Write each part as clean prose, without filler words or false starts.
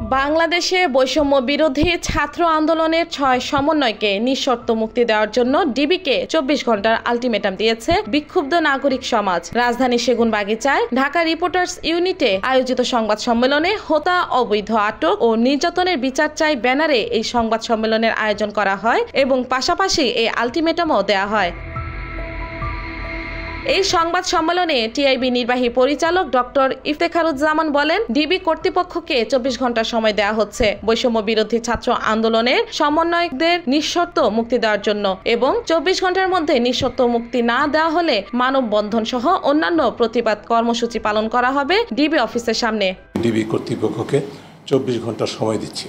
বাংলাদেশে বৈষম্য বিরোধী ছাত্র আন্দোলনের ৬ সমন্বয়কে নিঃশর্ত মুক্তি দেওয়ার জন্য ডিবিকে ২৪ ঘন্টার আলটিমেটাম দিয়েছে বিক্ষুব্ধ নাগরিক সমাজ। রাজধানী সেগুনবাগিচায় ঢাকা রিপোর্টার্স ইউনিটে আয়োজিত সংবাদ সম্মেলনে হত্যা, অবৈধ আটক ও নির্যাতনের বিচার চাই ব্যানারে এই সংবাদ সম্মেলনের আয়োজন করা হয় এবং পাশাপাশি এই আলটিমেটামও দেওয়া হয়। এই সংবাদ সম্মেলনে টিআইবি নির্বাহী পরিচালক ডক্টর ইফতেখারুজ্জামান বলেন, ডিবি কর্তৃপক্ষকে ২৪ ঘন্টা সময় দেওয়া হচ্ছে বৈষম্য বিরোধী ছাত্র আন্দোলনের সমন্বয়কদের নিঃশর্ত মুক্তি দেওয়ার জন্য এবং ২৪ ঘন্টার মধ্যে নিঃশর্ত মুক্তি না দেওয়া হলে মানববন্ধন সহ অন্যান্য প্রতিবাদ কর্মসূচি পালন করা হবে ডিবি অফিসের সামনে। ডিবি কর্তৃপক্ষকে ২৪ ঘন্টা সময় দিচ্ছি।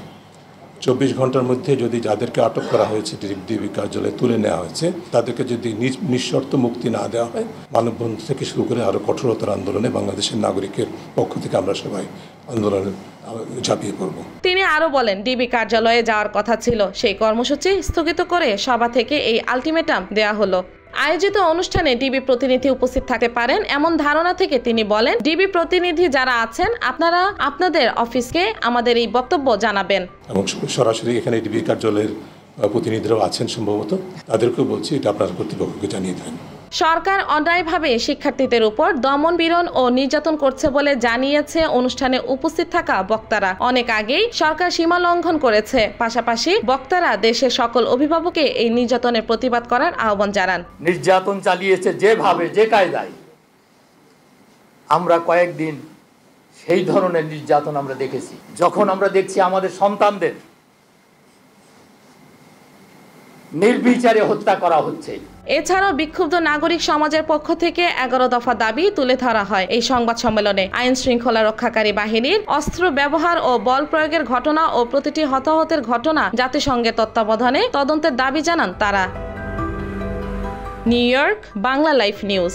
২৪ ঘন্টার মধ্যে যদি যাদেরকে আটক করা হয়েছে ডিবি কার্যালয়ে তুলে নেওয়া হয়েছে তাদেরকে যদি নিঃশর্ত মুক্তি না দেওয়া হয়, মানববন্ধন থেকে শুরু করে আরও কঠোরতর আন্দোলনে বাংলাদেশের নাগরিকের পক্ষ থেকে আমরা সবাই আন্দোলনে ঝাঁপিয়ে পড়ব। তিনি আরও বলেন, ডিবি কার্যালয়ে যাওয়ার কথা ছিল, সেই কর্মসূচি স্থগিত করে সভা থেকে এই আলটিমেটাম দেয়া হলো। আয়োজিত অনুষ্ঠানে ডিবি প্রতিনিধি উপস্থিত থাকতে পারেন এমন ধারণা থেকে তিনি বলেন, ডিবি প্রতিনিধি যারা আছেন আপনারা আপনাদের অফিসকে আমাদের এই বক্তব্য জানাবেন। এবং সরাসরি এখানে ডিবি কার্যালয়ের প্রতিনিধিরাও আছেন, সম্ভবত তাদেরকেও বলছি এটা আপনার কর্তৃপক্ষকে জানিয়ে দেন। সরকার অন্যায়ভাবে শিক্ষার্থীদের উপর দমন পীড়ন ও নির্যাতন করছে বলে জানিয়েছে অনুষ্ঠানে উপস্থিত থাকা বক্তারা। অনেক আগেই সরকার সীমা লঙ্ঘন করেছে। পাশাপাশি বক্তারা দেশের সকল অভিভাবককে এই নির্যাতনের প্রতিবাদ করার আহ্বান জানান। নির্যাতন চালিয়েছে যেভাবে, যে কায়দায়, আমরা কয়েকদিন সেই ধরনের নির্যাতন আমরা দেখেছি। যখন আমরা দেখছি আমাদের সন্তানদের নির্বিচারে হত্যা করা হচ্ছে। এছাড়াও বিক্ষুব্ধ নাগরিক সমাজের পক্ষ থেকে ১১ দফা দাবি তুলে ধরা হয় এই সংবাদ সম্মেলনে। আইন শৃঙ্খলা রক্ষাকারী বাহিনীর অস্ত্র ব্যবহার ও বল প্রয়োগের ঘটনা ও প্রতিটি হতাহতের ঘটনা জাতিসংঘের তত্ত্বাবধানে তদন্তের দাবি জানান তারা। New York, Bangla life news.